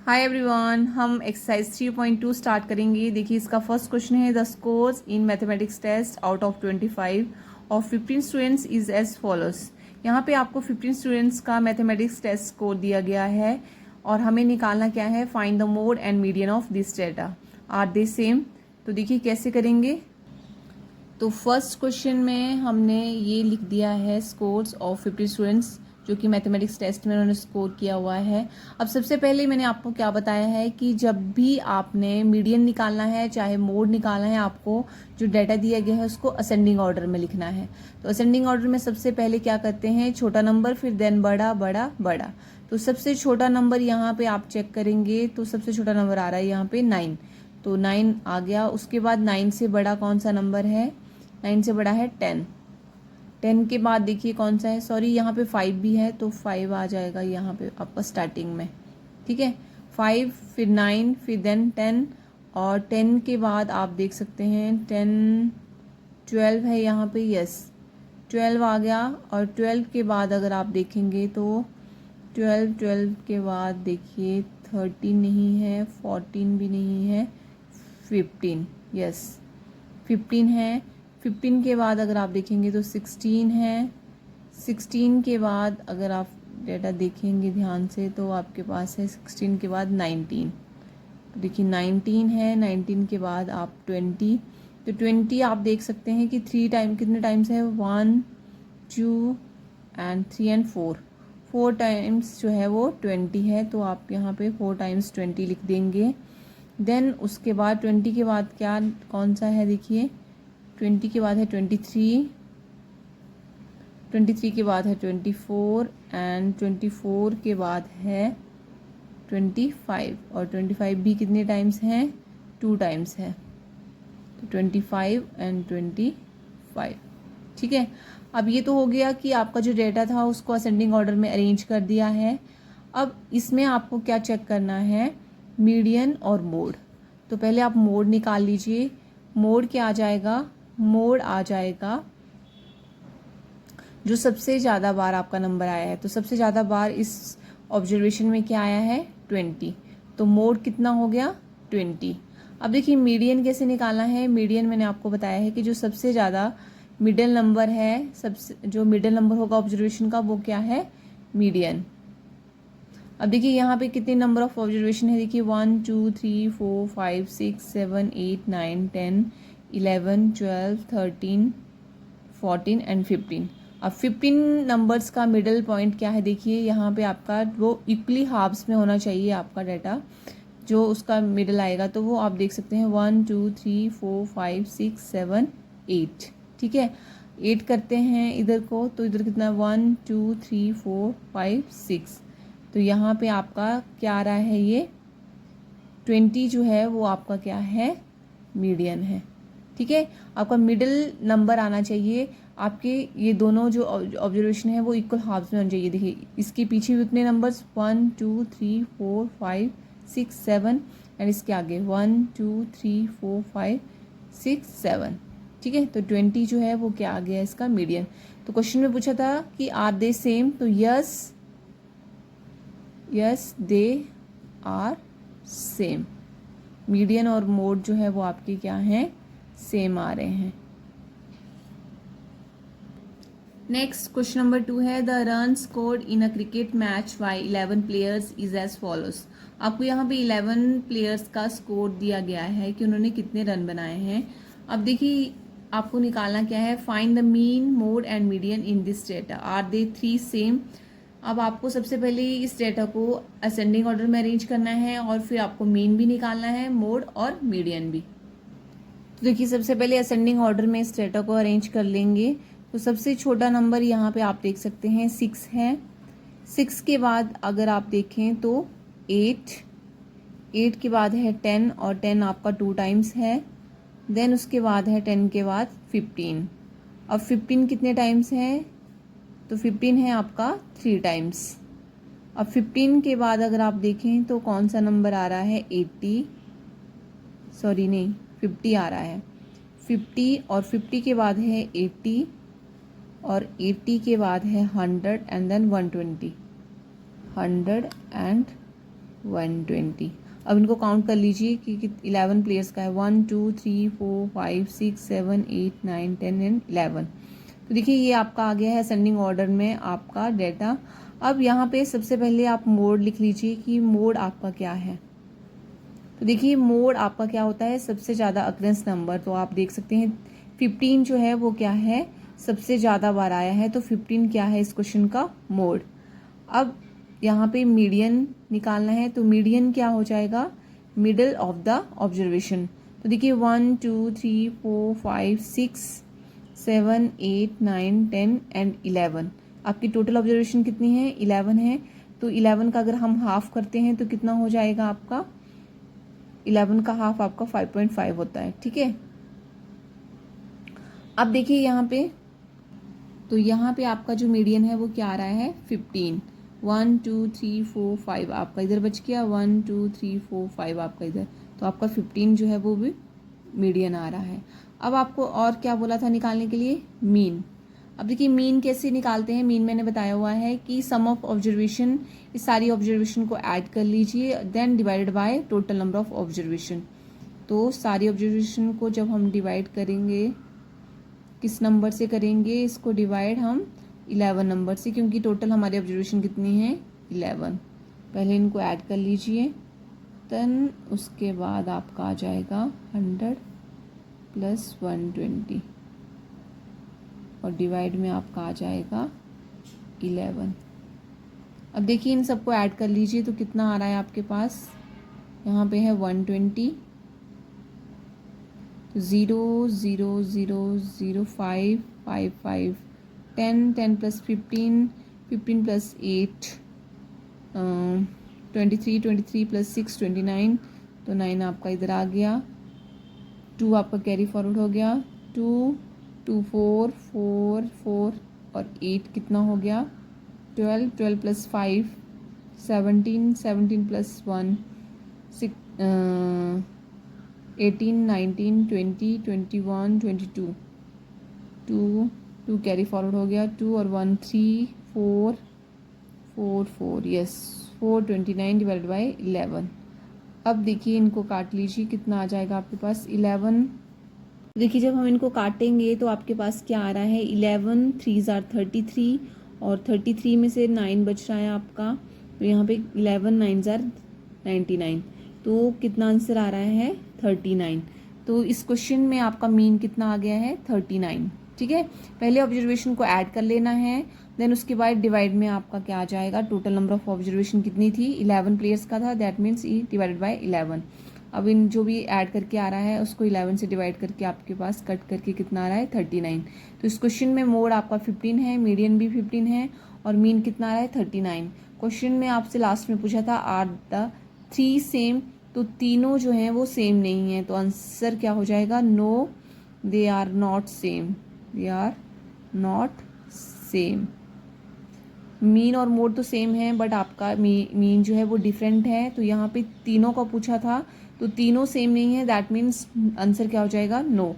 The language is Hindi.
हाय एवरीवन, हम एक्सरसाइज 3.2 स्टार्ट करेंगे। देखिए, इसका फर्स्ट क्वेश्चन है the scores in mathematics test out of 25 of 15 students is as follows. यहाँ पे आपको 15 स्टूडेंट्स का मैथमेटिक्स टेस्ट स्कोर दिया गया है और हमें निकालना क्या है, find the mode and median of this data, are they same. तो देखिए कैसे करेंगे। तो फर्स्ट क्वेश्चन में हमने ये लिख दिया है स्कोर्स ऑफ 50 स्टूडेंट्स जो कि मैथमेटिक्स टेस्ट में उन्होंने स्कोर किया हुआ है। अब सबसे पहले मैंने आपको क्या बताया है कि जब भी आपने मीडियन निकालना है चाहे मोड निकालना है, आपको जो डाटा दिया गया है उसको असेंडिंग ऑर्डर में लिखना है। तो असेंडिंग ऑर्डर में सबसे पहले क्या करते हैं, छोटा नंबर फिर देन बड़ा बड़ा बड़ा। तो सबसे छोटा नंबर यहाँ पे आप चेक करेंगे तो सबसे छोटा नंबर आ रहा है यहाँ पे 9। तो 9 आ गया। उसके बाद 9 से बड़ा कौन सा नंबर है, 9 से बड़ा है 10। 10 के बाद देखिए कौन सा है, सॉरी यहाँ पे 5 भी है तो 5 आ जाएगा यहाँ पे आपका स्टार्टिंग में। ठीक है, 5 फिर 9 फिर देन 10 और 10 के बाद आप देख सकते हैं 10 12 है यहाँ पे, यस 12 आ गया। और 12 के बाद अगर आप देखेंगे तो 12 के बाद देखिए 13 नहीं है, 14 भी नहीं है, 15, यस 15 है। 15 के बाद अगर आप देखेंगे तो 16 है। 16 के बाद अगर आप डेटा देखेंगे ध्यान से तो आपके पास है 16 के बाद 19। तो देखिए 19 है। 19 के बाद आप 20। तो 20 आप देख सकते हैं कि कितने टाइम्स है, 1 2 एंड 3 एंड 4। 4 टाइम्स जो है वो 20 है। तो आप यहाँ पे 4 टाइम्स 20 लिख देंगे। देन उसके बाद 20 के बाद क्या कौन सा है, देखिए 20 के बाद है 23, 23 के बाद है 24 एंड 24 के बाद है 25। और 25 भी कितने टाइम्स हैं, 2 टाइम्स है। तो 25 एंड 25। ठीक है, अब ये तो हो गया कि आपका जो डेटा था उसको असेंडिंग ऑर्डर में अरेंज कर दिया है। अब इसमें आपको क्या चेक करना है, मीडियन और मोड। तो पहले आप मोड निकाल लीजिए। मोड क्या आ जाएगा, मोड आ जाएगा जो सबसे ज़्यादा बार आपका नंबर आया है। तो सबसे ज़्यादा बार इस ऑब्जर्वेशन में क्या आया है, 20। तो मोड कितना हो गया, 20। अब देखिए मीडियन कैसे निकालना है। मीडियन मैंने आपको बताया है कि जो सबसे ज़्यादा मिडिल नंबर है, सबसे जो मिडिल नंबर होगा ऑब्जर्वेशन का वो क्या है, मीडियन। अब देखिए यहाँ पे कितने नंबर ऑफ ऑब्जर्वेशन है, देखिए 1 2 3 4 5 6 7 8 9 10 11 12 13 14 एंड 15। अब 15 नंबर्स का मिडल पॉइंट क्या है, देखिए यहाँ पे आपका वो इक्वली हाफ्स में होना चाहिए आपका डाटा, जो उसका मिडल आएगा। तो वो आप देख सकते हैं 1 2 3 4 5 6 7 8। ठीक है, 8 करते हैं इधर को, तो इधर कितना 1 2 3 4 5 6। तो यहाँ पे आपका क्या आ रहा है, ये 20 जो है वो आपका क्या है, मीडियन है। ठीक है, आपका मिडिल नंबर आना चाहिए। आपके ये दोनों जो ऑब्जर्वेशन है वो इक्वल हाफ्स में होने चाहिए। देखिए इसके पीछे भी उतने नंबर्स 1 2 3 4 5 6 7 एंड इसके आगे 1 2 3 4 5 6 7। ठीक है, तो 20 जो है वो क्या आ गया, इसका मीडियन। तो क्वेश्चन में पूछा था कि आर दे सेम, तो yes they are same. Median और मोड जो है वो आपके क्या हैं, सेम आ रहे हैं। नेक्स्ट क्वेश्चन नंबर 2 है the run scored in a cricket match by 11 players is as follows. आपको यहाँ पे 11 प्लेयर्स का स्कोर दिया गया है कि उन्होंने कितने रन बनाए हैं। अब देखिए आपको निकालना क्या है, find the mean mode and median in this data, are they 3 same. अब आपको सबसे पहले इस डेटा को असेंडिंग ऑर्डर में अरेंज करना है और फिर आपको मीन भी निकालना है, मोड और मीडियन भी। तो देखिए सबसे पहले असेंडिंग ऑर्डर में इस डेटा को अरेंज कर लेंगे। तो सबसे छोटा नंबर यहाँ पे आप देख सकते हैं 6 है। 6 के बाद अगर आप देखें तो 8 के बाद है 10 और 10 आपका 2 टाइम्स है। देन उसके बाद है 10 के बाद 15। अब 15 कितने टाइम्स है, तो 15 है आपका 3 टाइम्स। अब 15 के बाद अगर आप देखें तो कौन सा नंबर आ रहा है, 80, सॉरी नहीं 50 आ रहा है। 50 और 50 के बाद है 80 और 80 के बाद है 100 एंड देन 120, 100 एंड 120। अब इनको काउंट कर लीजिए कि 11 प्लेयर्स का है, 1 2 3 4 5 6 7 8 9 10 एंड 11। तो देखिए ये आपका आ गया है असेंडिंग ऑर्डर में आपका डेटा। अब यहाँ पे सबसे पहले आप मोड लिख लीजिए कि मोड आपका क्या है। तो देखिए मोड आपका क्या होता है, सबसे ज़्यादा अक्रेंस नंबर। तो आप देख सकते हैं 15 जो है वो क्या है, सबसे ज़्यादा बार आया है, तो 15 क्या है इस क्वेश्चन का मोड। अब यहाँ पे मीडियन निकालना है, तो मीडियन क्या हो जाएगा, मिडल ऑफ द ऑब्जर्वेशन। तो देखिए 1 2 3 4 5 6 7 8 9 10 एंड 11। आपकी टोटल ऑब्जर्वेशन कितनी है, 11 है। तो 11 का अगर हम हाफ करते हैं तो कितना हो जाएगा आपका, 11 का हाफ आपका 5.5 होता है, ठीक है। अब देखिए यहाँ पे, तो यहाँ पे आपका जो मीडियन है वो क्या आ रहा है, 15। 1 2 3 4 5 आपका इधर बच गया, 1 2 3 4 5 आपका इधर, तो आपका 15 जो है वो भी मीडियन आ रहा है। अब आपको और क्या बोला था निकालने के लिए, मीन। अब देखिए मीन कैसे निकालते हैं, मीन मैंने बताया हुआ है कि सम ऑफ ऑब्जर्वेशन, इस सारी ऑब्जर्वेशन को ऐड कर लीजिए, then divided by total number of observation. तो सारी ऑब्जर्वेशन को जब हम डिवाइड करेंगे, किस नंबर से करेंगे इसको डिवाइड, हम 11 नंबर से, क्योंकि टोटल हमारी ऑब्जर्वेशन कितनी है, 11। पहले इनको ऐड कर लीजिए, देन उसके बाद आपका आ जाएगा 100 प्लस 120 और डिवाइड में आपका आ जाएगा 11। अब देखिए इन सबको ऐड कर लीजिए तो कितना आ रहा है आपके पास, यहाँ पे है 120, 0 0 0 0 5 5 5 10 10 प्लस 15 15 प्लस 8 23 23 प्लस 6 29, तो 9 आपका इधर आ गया, 2 आपका कैरी फॉरवर्ड हो गया, 2 2 4 4 4 और 8 कितना हो गया, 12 12 प्लस 5 17 17 प्लस 1 6 18 19 20 21 22 2 2 कैरी फॉरवर्ड हो गया, 2 और 1 3 4 4 4 यस 429 डिवाइडेड बाई 11। अब देखिए इनको काट लीजिए, कितना आ जाएगा आपके पास, 11। देखिए जब हम इनको काटेंगे तो आपके पास क्या आ रहा है, 11 3 आर 33 और 33 में से 9 बच रहा है आपका, तो यहाँ पे 11 9 आर 99, तो कितना आंसर आ रहा है, 39। तो इस क्वेश्चन में आपका मीन कितना आ गया है, 39, ठीक है। पहले ऑब्जर्वेशन को ऐड कर लेना है, देन उसके बाद डिवाइड में आपका क्या आ जाएगा, टोटल नंबर ऑफ ऑब्जर्वेशन कितनी थी, 11 प्लेयर्स का था, that means E divided by 11। अब इन जो भी ऐड करके आ रहा है उसको 11 से डिवाइड करके आपके पास कट करके कितना आ रहा है, 39। तो इस क्वेश्चन में मोड आपका 15 है, मीडियन भी 15 है और मीन कितना आ रहा है, 39। क्वेश्चन में आपसे लास्ट में पूछा था आर द 3 सेम, तो तीनों जो हैं वो सेम नहीं है, तो आंसर क्या हो जाएगा, no they are not same, they are not same. Mean और मोड तो सेम है बट आपका मीन जो है वो डिफरेंट है, तो यहाँ पे तीनों का पूछा था तो तीनों सेम नहीं है, दैट मीन्स आंसर क्या हो जाएगा, नो।